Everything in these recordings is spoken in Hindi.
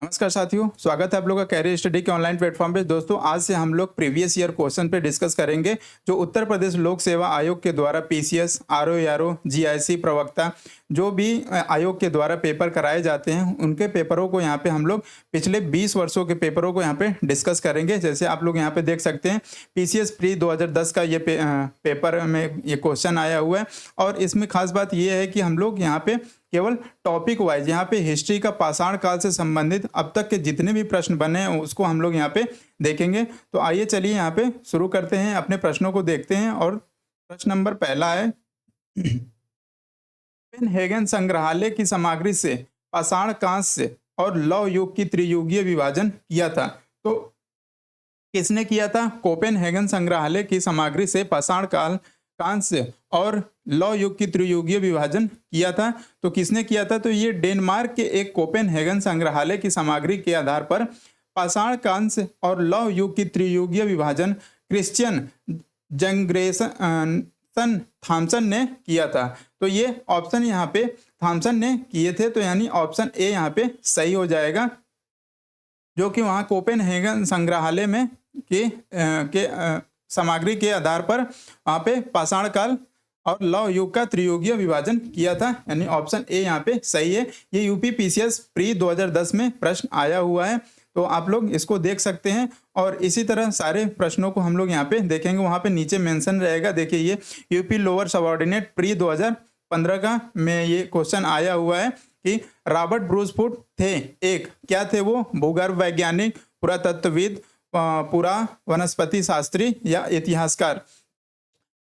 नमस्कार साथियों, स्वागत है आप लोगों का कैरियर स्टडी के ऑनलाइन प्लेटफॉर्म पे। दोस्तों, आज से हम लोग प्रीवियस ईयर क्वेश्चन पे डिस्कस करेंगे जो उत्तर प्रदेश लोक सेवा आयोग के द्वारा पीसीएस, आरओ जीआईसी प्रवक्ता जो भी आयोग के द्वारा पेपर कराए जाते हैं उनके पेपरों को यहाँ पे हम लोग पिछले 20 वर्षों के पेपरों को यहाँ पे डिस्कस करेंगे। जैसे आप लोग यहाँ पे देख सकते हैं, पीसीएस प्री 2010 का ये पेपर में ये क्वेश्चन आया हुआ है। और इसमें खास बात ये है कि हम लोग यहाँ पे केवल टॉपिक वाइज यहाँ पे हिस्ट्री का पाषाण काल से संबंधित अब तक के जितने भी प्रश्न बने हैं उसको हम लोग यहाँ पे देखेंगे। तो आइए चलिए यहाँ पे शुरू करते हैं, अपने प्रश्नों को देखते हैं। और प्रश्न नंबर पहला है, कोपेनहेगन संग्रहालय की सामग्री से पाषाण कांस्य और लौह युग की त्रियुगीय विभाजन किया था। तो किसने किया था? कोपेनहेगन संग्रहालय की सामग्री से पाषाण काल, कांस्य और लौह युग की त्रियुगीय विभाजन किया था। तो किसने किया था? तो ये डेनमार्क के एक कोपेनहेगन संग्रहालय की सामग्री के आधार पर पाषाण कांस्य और लौह युग की त्रियुगीय विभाजन क्रिश्चियन जंग्रेसन थॉमसन ने किया था। तो ये ऑप्शन यहाँ पे थॉमसन ने किए थे, तो यानी ऑप्शन ए यहाँ पे सही हो जाएगा, जो कि वहाँ कोपेनहेगन संग्रहालय में के सामग्री के आधार पर वहाँ पे पाषाण काल और लौह युग का त्रियुगीय विभाजन किया था। यानी ऑप्शन ए यहाँ पे सही है। ये यूपी पीसीएस प्री 2010 में प्रश्न आया हुआ है, तो आप लोग इसको देख सकते हैं। और इसी तरह सारे प्रश्नों को हम लोग यहाँ पे देखेंगे, वहाँ पे नीचे मेंशन रहेगा। देखिए, ये यूपी लोअर सबऑर्डिनेट प्री 2015 का में ये क्वेश्चन आया हुआ है कि रॉबर्ट ब्रूसफुट थे एक, क्या थे वो? भूगर्भ वैज्ञानिक, पुरातत्वविद, पूरा वनस्पति शास्त्री या इतिहासकार।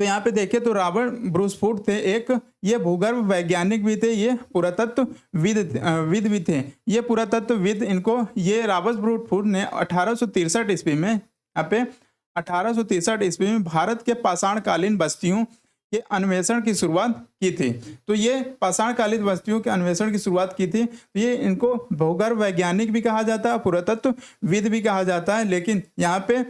तो यहाँ पे देखिए, तो रॉबर्ट ब्रूसफुट थे एक, ये भूगर्भ वैज्ञानिक भी थे, ये पुरातत्वविद भी थे। ये पुरातत्वविद, इनको ये रॉबर्ट ब्रूसफुट ने 1863 ईस्वी में, यहाँ पे 1863 ईस्वी में भारत के पाषाणकालीन बस्तियों के अन्वेषण की शुरुआत की थी। तो ये पाषाणकालीन बस्तियों के अन्वेषण की शुरुआत की थी। तो ये इनको भूगर्भ वैज्ञानिक भी कहा जाता है, पुरातत्वविद भी कहा जाता है। लेकिन यहाँ पे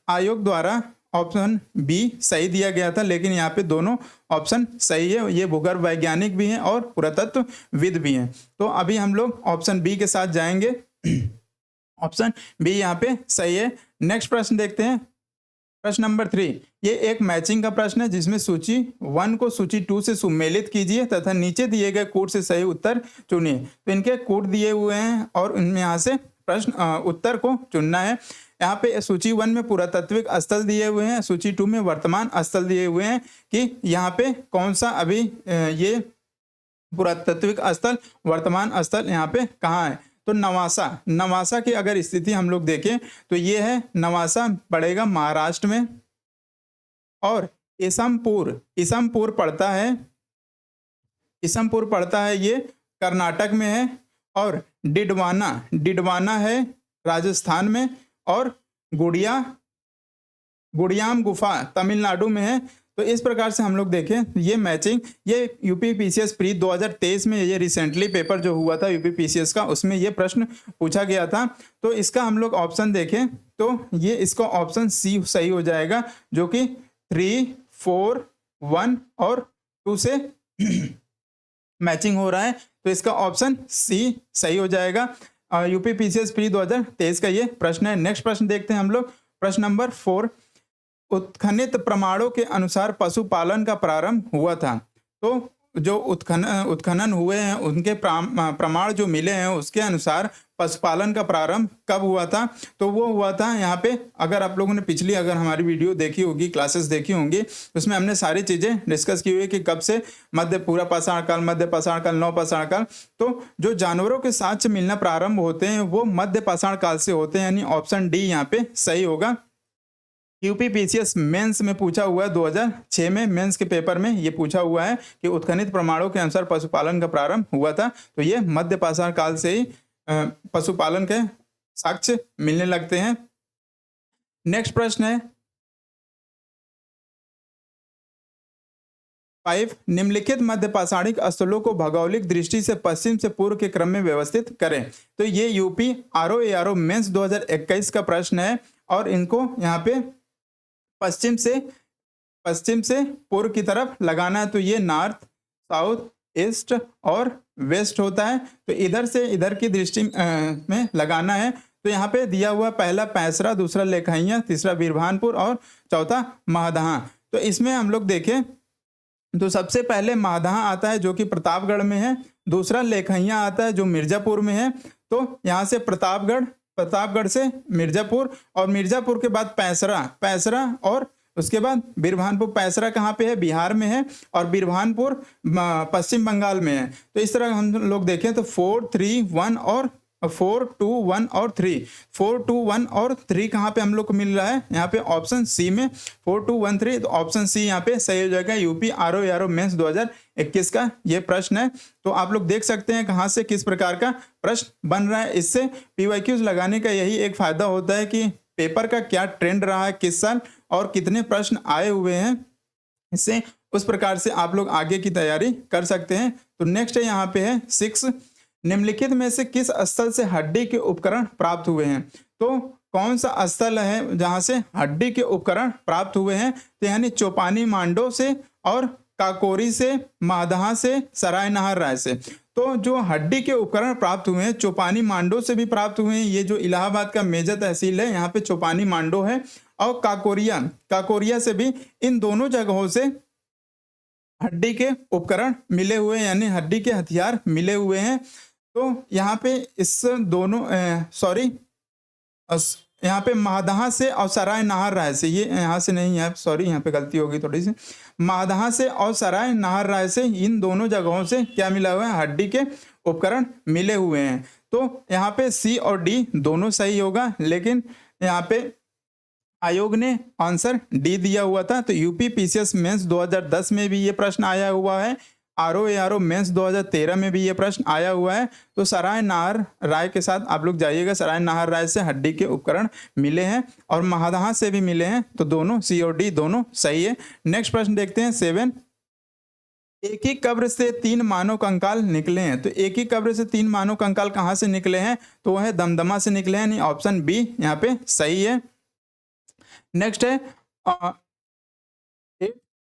आयोग द्वारा ऑप्शन बी सही दिया गया था, लेकिन यहाँ पे दोनों ऑप्शन सही है। ये भूगर्भ वैज्ञानिक भी हैं और पुरातत्वविद भी हैं। तो अभी हम लोग ऑप्शन बी के साथ जाएंगे। ऑप्शन बी यहाँ पे सही है। नेक्स्ट प्रश्न देखते हैं, प्रश्न नंबर 3। ये एक मैचिंग का प्रश्न है जिसमें सूची 1 को सूची 2 से सुमेलित कीजिए तथा नीचे दिए गए कोड से सही उत्तर चुनिए। तो इनके कोड दिए हुए हैं और इनमें यहाँ से प्रश्न उत्तर को चुनना है। यहाँ पे सूची 1 में पुरातात्विक स्थल दिए हुए हैं, सूची 2 में वर्तमान स्थल दिए हुए हैं कि यहाँ पे कौन सा अभी ये पुरातात्विक स्थल, वर्तमान स्थल यहाँ पे कहाँ है। तो नवासा की अगर स्थिति हम लोग देखें तो ये है, नवासा पड़ेगा महाराष्ट्र में। और ईसमपुर पड़ता है ये कर्नाटक में है। और डिडवाना है राजस्थान में। और गुड़ियाम गुफा तमिलनाडु में है। तो इस प्रकार से हम लोग देखें ये मैचिंग, ये यूपी पीसीएस प्री 2023 में ये रिसेंटली पेपर जो हुआ था यूपी पीसीएस का, उसमें ये प्रश्न पूछा गया था। तो इसका हम लोग ऑप्शन देखें तो ये इसका ऑप्शन सी सही हो जाएगा, जो कि 3, 4, 1 और 2 से मैचिंग हो रहा है। तो इसका ऑप्शन सी सही हो जाएगा। यूपी पीसीएस प्री 2023 का ये प्रश्न है। नेक्स्ट प्रश्न देखते हैं हम लोग, प्रश्न नंबर 4। उत्खनित प्रमाणों के अनुसार पशुपालन का प्रारंभ हुआ था। तो जो उत्खनन हुए हैं उनके प्रमाण जो मिले हैं उसके अनुसार पशुपालन का प्रारंभ कब हुआ था? तो वो हुआ था यहाँ पे, अगर आप लोगों ने पिछली अगर हमारी वीडियो देखी होगी, क्लासेस देखी होंगी, उसमें हमने सारी चीज़ें डिस्कस की हुई कि कब से पूरा पाषाण काल, मध्य पाषाण काल, नव पाषाण काल। तो जो जानवरों के साक्ष्य मिलना प्रारंभ होते हैं वो मध्य पाषाण काल से होते हैं। यानी ऑप्शन डी यहाँ पे सही होगा। यूपी पीसीएस मेंस में पूछा हुआ है, 2006 में मेंस के पेपर में ये पूछा हुआ है कि उत्खनित प्रमाणों के अनुसार पशुपालन का प्रारंभ हुआ था। तो ये मध्य पाषाण काल से ही पशुपालन के साक्ष्य मिलने लगते हैं। नेक्स्ट प्रश्न है 5। निम्नलिखित मध्य पाषाणिक स्थलों को भौगोलिक दृष्टि से पश्चिम से पूर्व के क्रम में व्यवस्थित करें। तो ये यूपी आरओ मेंस 2021 का प्रश्न है और इनको यहाँ पे पश्चिम से पूर्व की तरफ लगाना है। तो ये नॉर्थ, साउथ, ईस्ट और वेस्ट होता है, तो इधर से इधर की दृष्टि में लगाना है। तो यहाँ पे दिया हुआ पहला पैसरा, दूसरा लेखैया, तीसरा बीरभानपुर और चौथा महदहा। तो इसमें हम लोग देखें तो सबसे पहले महदहा आता है जो कि प्रतापगढ़ में है, दूसरा लेखैया आता है जो मिर्जापुर में है। तो यहाँ से प्रतापगढ़, प्रतापगढ़ से मिर्जापुर और मिर्जापुर के बाद पैसरा, पैसरा और उसके बाद बीरभानपुर। पैसरा कहाँ पे है? बिहार में है और बीरभानपुर पश्चिम बंगाल में है। तो इस तरह हम लोग देखें तो 4, 3, 1 और 4, 2, 1 और 3, 4, 2, 1 और 3 कहाँ पे हम लोग को मिल रहा है? यहाँ पे ऑप्शन सी में 4, 2, 1, 3। तो ऑप्शन सी यहाँ पे सही हो जाएगा। यूपी आरओ मेंस 2021 का ये प्रश्न है। तो आप लोग देख सकते हैं कहाँ से किस प्रकार का प्रश्न बन रहा है। इससे पीवाईक्यूज लगाने का यही एक फायदा होता है कि पेपर का क्या ट्रेंड रहा है, किस साल और कितने प्रश्न आए हुए हैं, इससे उस प्रकार से आप लोग आगे की तैयारी कर सकते हैं। तो नेक्स्ट है यहाँ पे है 6, निम्नलिखित में से किस स्थल से हड्डी के उपकरण प्राप्त हुए हैं? तो कौन सा स्थल है जहां से हड्डी के उपकरण प्राप्त हुए हैं? तो यानी चौपानी मांडो से और काकोरी से, महदहा से, सराय नहर राय से। तो जो हड्डी के उपकरण प्राप्त हुए हैं चौपानी मांडो से भी प्राप्त हुए हैं। ये जो इलाहाबाद का मेजर तहसील है यहाँ पे चौपानी मांडो है, और काकोरिया, काकोरिया से भी, इन दोनों जगहों से हड्डी के उपकरण मिले हुए हैं, यानी हड्डी के हथियार मिले हुए हैं। तो यहाँ पे इस दोनों यहाँ पे महदहा से और सराय नहर राय से, ये यहाँ से नहीं है, सॉरी यहाँ पे गलती होगी थोड़ी सी। महदहा से और सराय नहर राय से, इन दोनों जगहों से क्या मिला हुआ है? हड्डी के उपकरण मिले हुए हैं। तो यहाँ पे सी और डी दोनों सही होगा, लेकिन यहाँ पे आयोग ने आंसर डी दिया हुआ था। तो यूपी पीसीएस मेंस 2010 में भी ये प्रश्न आया हुआ है, आरओ मेंस 2013 में भी ये प्रश्न आया हुआ है। तो सराय नहर राय के साथ आप लोग जाइएगा। सराय नहर राय से हड्डी के उपकरण मिले हैं और महदहा से भी मिले हैं। तो दोनों सी और डी दोनों सही है। नेक्स्ट प्रश्न देखते हैं 7, एक ही कब्र से 3 मानव कंकाल निकले हैं। तो एक ही कब्र से 3 मानव कंकाल कहाँ से निकले हैं? तो वह है दमदमा से निकले हैं, यानी ऑप्शन बी यहाँ पे सही है। नेक्स्ट है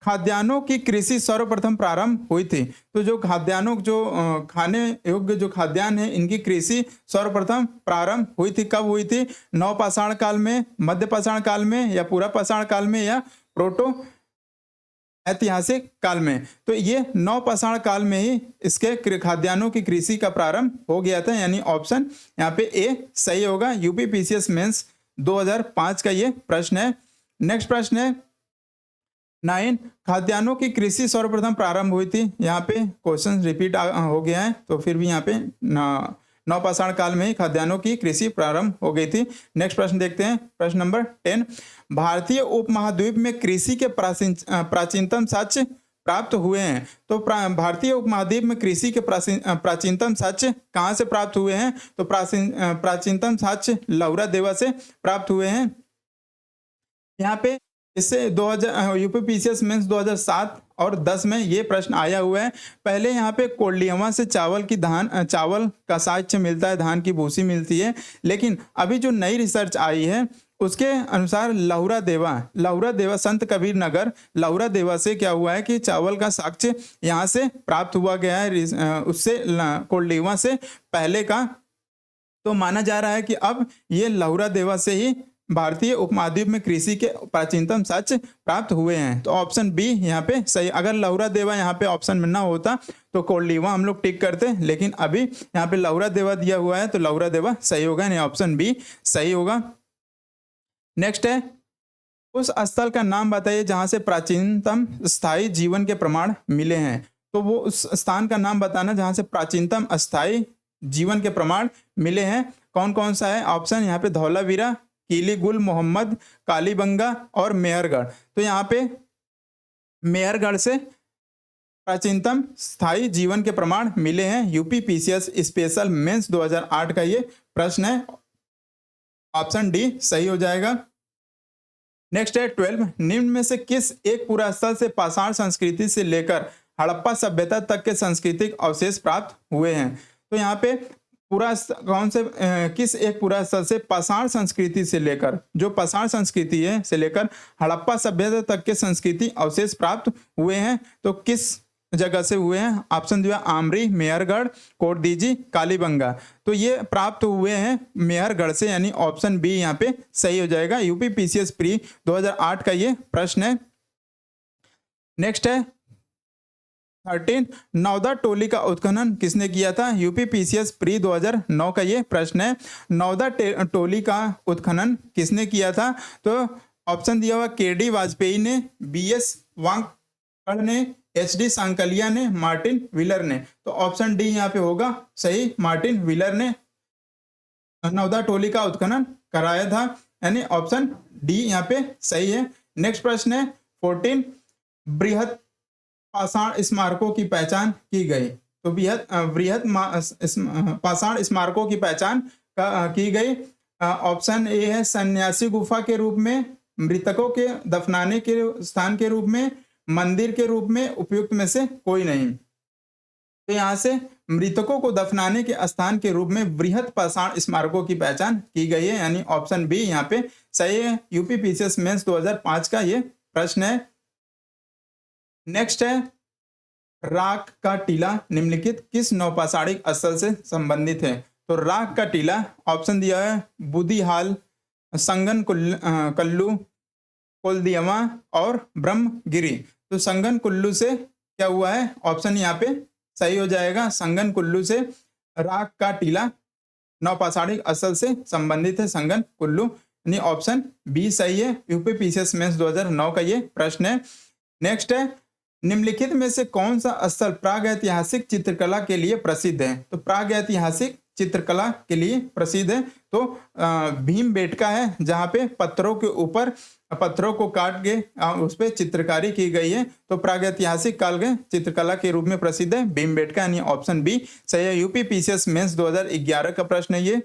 खाद्यान्नों की कृषि सर्वप्रथम प्रारंभ हुई थी। तो जो खाद्यान्नों, जो खाने योग्य जो खाद्यान्न है, इनकी कृषि सर्वप्रथम प्रारंभ हुई थी। कब हुई थी? नवपाषाण काल में, मध्य पाषाण काल में, या पूरा पाषाण काल में, या प्रोटो ऐतिहासिक काल में? तो ये नवपाषाण काल में ही इसके खाद्यान्नों की कृषि का प्रारंभ हो गया था, यानी ऑप्शन यहाँ पे ए सही होगा। यूपी पीसीएस मेंस 2005 का ये प्रश्न है। नेक्स्ट प्रश्न है 9, खाद्यान्नों की कृषि सर्वप्रथम प्रारंभ हुई थी। यहाँ पे क्वेश्चन रिपीट हो गया है, तो फिर भी यहाँ पे नवपाषाण काल में ही खाद्यान्नों की कृषि प्रारंभ हो गई थी। नेक्स्ट प्रश्न देखते हैं, प्रश्न नंबर 10, भारतीय उपमहाद्वीप में कृषि के प्राचीनतम साक्ष्य प्राप्त हुए हैं। तो भारतीय उपमहाद्वीप में कृषि के प्राचीनतम साक्ष्य कहाँ से प्राप्त हुए हैं? तो प्राचीनतम साक्ष्य लौरा देवा से प्राप्त हुए हैं। यहाँ पे इससे 2000 यूपी पीसीएस मेंस 2007 और 10 में ये प्रश्न आया हुआ है। पहले यहाँ पे कोल्डियवा से चावल का साक्ष्य मिलता है, धान की भूसी मिलती है, लेकिन अभी जो नई रिसर्च आई है उसके अनुसार लौरा देवा संत कबीर नगर लौरा देवा से क्या हुआ है कि चावल का साक्ष्य यहाँ से प्राप्त हुआ गया है, उससे कोल्डियवा से पहले का। तो माना जा रहा है कि अब ये लौरा देवा से ही भारतीय उपमहाद्वीप में कृषि के प्राचीनतम साक्ष्य प्राप्त हुए हैं। तो ऑप्शन बी यहाँ पे सही। अगर लौरा देवा यहाँ पे ऑप्शन में ना होता तो कोल्डिवा हम लोग टिक करते, लेकिन अभी यहाँ पे लौरा देवा दिया हुआ है तो लौरा देवा सही होगा, यानी ऑप्शन बी सही होगा। नेक्स्ट है, उस स्थल का नाम बताइए जहां से प्राचीनतम स्थायी जीवन के प्रमाण मिले हैं। तो वो उस स्थान का नाम बताना जहां से प्राचीनतम स्थायी जीवन के प्रमाण मिले हैं। कौन कौन सा है? ऑप्शन यहाँ पे धौलावीरा, कीली गुल मोहम्मद, कालीबंगा और मेहरगढ़। तो यहाँ पे मेहरगढ़ से प्राचीनतम स्थायी जीवन के प्रमाण मिले हैं। यूपी पीसीएस स्पेशल मेंस 2008 का ये प्रश्न है, ऑप्शन डी सही हो जाएगा। नेक्स्ट है 12, निम्न में से किस एक पुरास्थल से पाषाण संस्कृति से लेकर हड़प्पा सभ्यता तक के सांस्कृतिक अवशेष प्राप्त हुए हैं। तो यहाँ पे किस एक पुरास्थल से पाषाण संस्कृति से लेकर, जो पाषाण संस्कृति है से लेकर हड़प्पा सभ्यता तक के संस्कृति अवशेष प्राप्त हुए हैं। तो किस जगह से हुए हैं? ऑप्शन जो है आमरी, मेहरगढ़, कोटदीजी, कालीबंगा। तो ये प्राप्त हुए हैं मेहरगढ़ से, यानी ऑप्शन बी यहाँ पे सही हो जाएगा। यूपी पीसीएस प्री 2008 का ये प्रश्न है। नेक्स्ट है 13, नौदा टोली का उत्खनन किसने किया था? यूपी पीसीएस प्री 2009 का ये प्रश्न है। नौदा टोली का उत्खनन किसने किया था? तो ऑप्शन दिया हुआ केडी वाजपेयी ने, बीएस वांगड़ ने, एचडी सांकलिया ने, मार्टिन व्हीलर ने। तो ऑप्शन डी यहाँ पे होगा सही, मार्टिन व्हीलर ने नौदा टोली का उत्खनन कराया था, यानी ऑप्शन डी यहाँ पे सही है। नेक्स्ट प्रश्न है 14, बृहद पाषाण स्मारकों की पहचान की गई। तो बृहद पाषाण स्मारकों की पहचान की गई। ऑप्शन ए है सन्यासी गुफा के रूप में, मृतकों के दफनाने के स्थान के रूप में, मंदिर के रूप में, उपयुक्त में से कोई नहीं। तो यहाँ से मृतकों को दफनाने के स्थान के रूप में बृहद पाषाण स्मारकों की पहचान की गई है, यानी ऑप्शन बी यहाँ पे सही है। यूपी पीसीएस मेंस 2005 का ये प्रश्न है। नेक्स्ट है राख का टीला निम्नलिखित किस नौपाषाणिक स्थल से संबंधित है? तो राख का टीला ऑप्शन दिया है बुदिहाल, संगन कल्लू, कोलदियमा और ब्रह्मगिरी। तो संगन कुल्लू से क्या हुआ है? ऑप्शन यहाँ पे सही हो जाएगा, संगन कुल्लू से राख का टीला नौपाषाणिक स्थल से संबंधित है, संगन कुल्लू, यानी ऑप्शन बी सही है। यूपी पीसीएस मेंस 2009 का ये प्रश्न है। नेक्स्ट है निम्नलिखित में से कौन सा स्थल प्रागैतिहासिक चित्रकला के लिए प्रसिद्ध है? तो प्रागैतिहासिक चित्रकला के लिए प्रसिद्ध है तो भीमबेटका है, जहाँ पे पत्थरों के ऊपर पत्थरों को काट के उस पर चित्रकारी की गई है। तो प्रागैतिहासिक काल के चित्रकला के रूप में प्रसिद्ध है भीमबेटका, यानी ऑप्शन बी सही है। यूपी पीसीएस मेंस 2011 का प्रश्न है ये।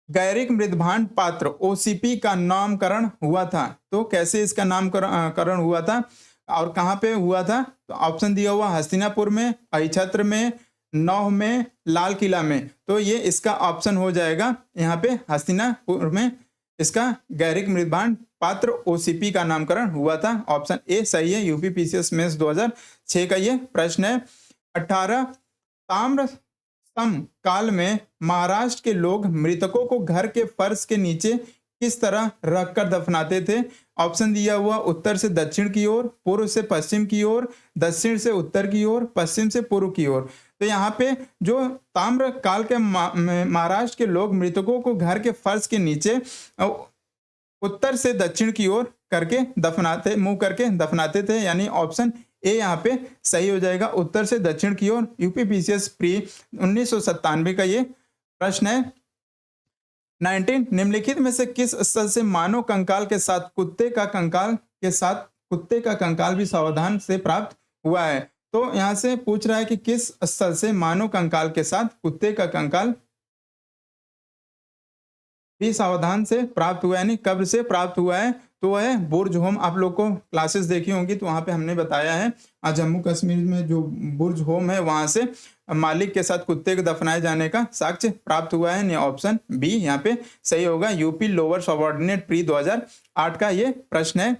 गैरिक मृदभांड पात्र ओसीपी का नामकरण हुआ था। तो कैसे इसका नामकरण हुआ था और कहाँ पे हुआ था? तो ऑप्शन दिया हुआ हस्तिनापुर में, अहिछत्र में, नौह में, लाल किला में। तो ये इसका ऑप्शन हो जाएगा यहाँ पे हस्तिनापुर में इसका गैरिक मृदभांड पात्र ओसीपी का नामकरण हुआ था, ऑप्शन ए सही है। यूपी पीसीएस मेंस 2006 का ये प्रश्न है। 18, ताम्र सम काल में महाराष्ट्र के लोग मृतकों को घर के फर्श के नीचे किस तरह रखकर दफनाते थे? ऑप्शन दिया हुआ उत्तर से दक्षिण की ओर, पूर्व से पश्चिम की ओर, दक्षिण से उत्तर की ओर, पश्चिम से पूर्व की ओर। तो यहाँ पे जो ताम्र काल के महाराष्ट्र के लोग मृतकों को घर के फर्श के नीचे उत्तर से दक्षिण की ओर करके दफनाते, मुंह करके दफनाते थे, यानी ऑप्शन ए यहाँ पे सही हो जाएगा, उत्तर से दक्षिण की ओर। यूपी पीसीएस प्री 1997 का ये प्रश्न है। 19, निम्नलिखित में से किस स्थल से मानव कंकाल के साथ कुत्ते का कंकाल भी सावधान से प्राप्त हुआ है? तो यहाँ से पूछ रहा है कि किस स्थल से मानव कंकाल के साथ कुत्ते का कंकाल भी सावधान से प्राप्त हुआ है, यानी कब से प्राप्त हुआ है? तो वह है बुर्ज होम। आप लोग को क्लासेस देखी होंगी तो वहाँ पे हमने बताया है जम्मू कश्मीर में जो बुर्ज होम है वहाँ से मालिक के साथ कुत्ते के दफनाए जाने का साक्ष्य प्राप्त हुआ है, ऑप्शन बी यहाँ पे सही होगा। यूपी लोअर सबऑर्डिनेट प्री 2008 का ये प्रश्न है।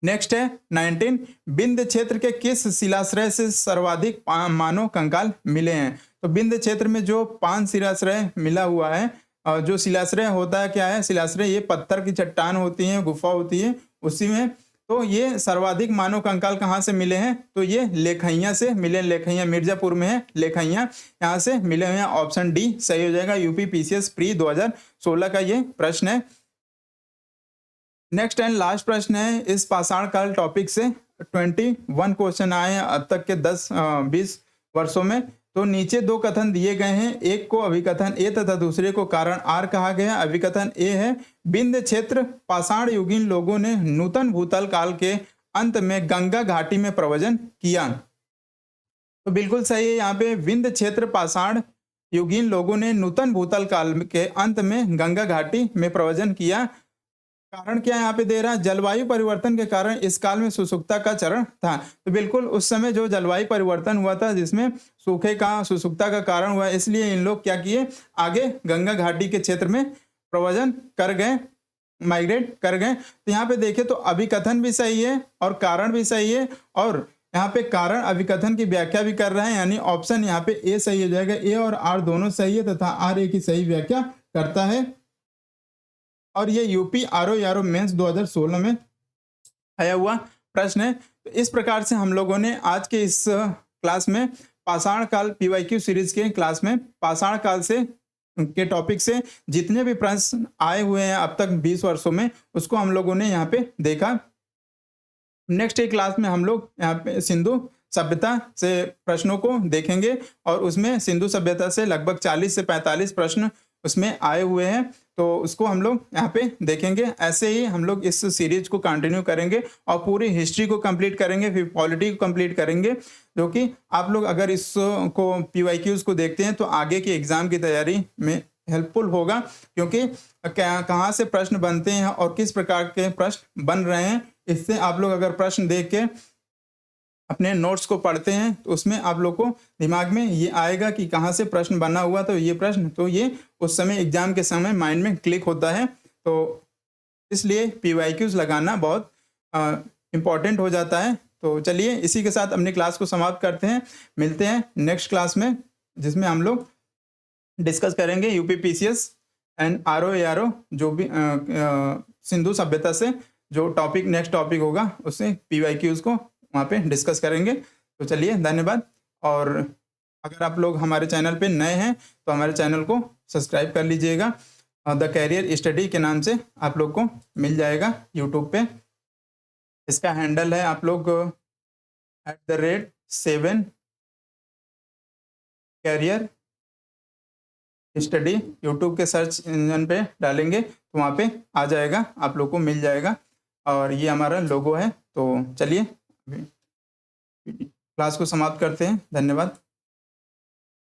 नेक्स्ट है 19, विंध्य क्षेत्र के किस शिलाश्रय से सर्वाधिक मानव कंकाल मिले हैं? तो विंध्य क्षेत्र में जो 5 शिलाश्रय मिला हुआ है, जो शिलाश्रय होता है क्या है? शिलाश्रय ये पत्थर की चट्टान होती है, गुफा होती है उसी में। तो ये सर्वाधिक मानव कंकाल कहाँ से मिले हैं? तो ये लेखैया से मिले, लेखैया मिर्जापुर में है, लेखैया यहाँ से मिले हुए हैं, ऑप्शन डी सही हो जाएगा। यूपी पीसीएस प्री 2016 का ये प्रश्न है। नेक्स्ट एंड लास्ट प्रश्न है इस पाषाण काल टॉपिक से 21 क्वेश्चन आए हैं अब तक के 10-20 वर्षों में। तो नीचे 2 कथन दिए गए हैं, एक को अभिकथन ए तथा दूसरे को कारण आर कहा गया। अभिकथन ए है विंध्य क्षेत्र पाषाण युगीन लोगों ने नूतन भूतल काल के अंत में गंगा घाटी में प्रव्रजन किया। तो बिल्कुल सही है, यहाँ पे विंध्य क्षेत्र पाषाण युगीन लोगों ने नूतन भूतल काल के अंत में गंगा घाटी में प्रव्रजन किया। कारण क्या यहाँ पे दे रहा है? जलवायु परिवर्तन के कारण इस काल में सुसुप्तता का चरण था। तो बिल्कुल उस समय जो जलवायु परिवर्तन हुआ था जिसमें सूखे का सुसुप्तता का कारण हुआ, इसलिए इन लोग क्या किए, आगे गंगा घाटी के क्षेत्र में प्रव्रजन कर गए, माइग्रेट कर गए। तो यहाँ पे देखें तो अभिकथन भी सही है और कारण भी सही है और यहाँ पे कारण अभिकथन की व्याख्या भी कर रहे हैं, यानी ऑप्शन यहाँ पे ए सही हो जाएगा। ए और आर दोनों सही है तथा आर ए की सही व्याख्या करता है। और ये यूपी आरओ मेंस 2016 में आया हुआ प्रश्न है। तो इस प्रकार से हम लोगों ने आज के इस क्लास में पाषाण काल पीवाईक्यू सीरीज के क्लास में पाषाण काल से के टॉपिक से जितने भी प्रश्न आए हुए हैं अब तक 20 वर्षों में, उसको हम लोगों ने यहाँ पे देखा। नेक्स्ट एक क्लास में हम लोग यहाँ पे सिंधु सभ्यता से प्रश्नों को देखेंगे और उसमें सिंधु सभ्यता से लगभग 40 से 45 प्रश्न उसमें आए हुए हैं, तो उसको हम लोग यहाँ पे देखेंगे। ऐसे ही हम लोग इस सीरीज को कंटिन्यू करेंगे और पूरी हिस्ट्री को कंप्लीट करेंगे, फिर पॉलिटी को कंप्लीट करेंगे, जो कि आप लोग अगर इसको पीवाईक्यूज को देखते हैं तो आगे की एग्जाम की तैयारी में हेल्पफुल होगा, क्योंकि कहाँ से प्रश्न बनते हैं और किस प्रकार के प्रश्न बन रहे हैं, इससे आप लोग अगर प्रश्न देख के अपने नोट्स को पढ़ते हैं तो उसमें आप लोग को दिमाग में ये आएगा कि कहाँ से प्रश्न बना हुआ, तो ये प्रश्न तो ये उस समय एग्जाम के समय माइंड में क्लिक होता है। तो इसलिए पीवाईक्यूज लगाना बहुत इम्पॉर्टेंट हो जाता है। तो चलिए इसी के साथ अपनी क्लास को समाप्त करते हैं। मिलते हैं नेक्स्ट क्लास में, जिसमें हम लोग डिस्कस करेंगे यूपी पीसीएस एंड आरओ जो भी सिंधु सभ्यता से जो टॉपिक नेक्स्ट टॉपिक होगा उससे पीवाईक्यूज को वहाँ पे डिस्कस करेंगे। तो चलिए धन्यवाद। और अगर आप लोग हमारे चैनल पे नए हैं तो हमारे चैनल को सब्सक्राइब कर लीजिएगा। द कैरियर स्टडी के नाम से आप लोग को मिल जाएगा यूट्यूब पे। इसका हैंडल है आप लोग @7 कैरियर स्टडी यूट्यूब के सर्च इंजन पे डालेंगे तो वहाँ पे आ जाएगा, आप लोग को मिल जाएगा। और ये हमारा लोगो है। तो चलिए क्लास को समाप्त करते हैं। धन्यवाद।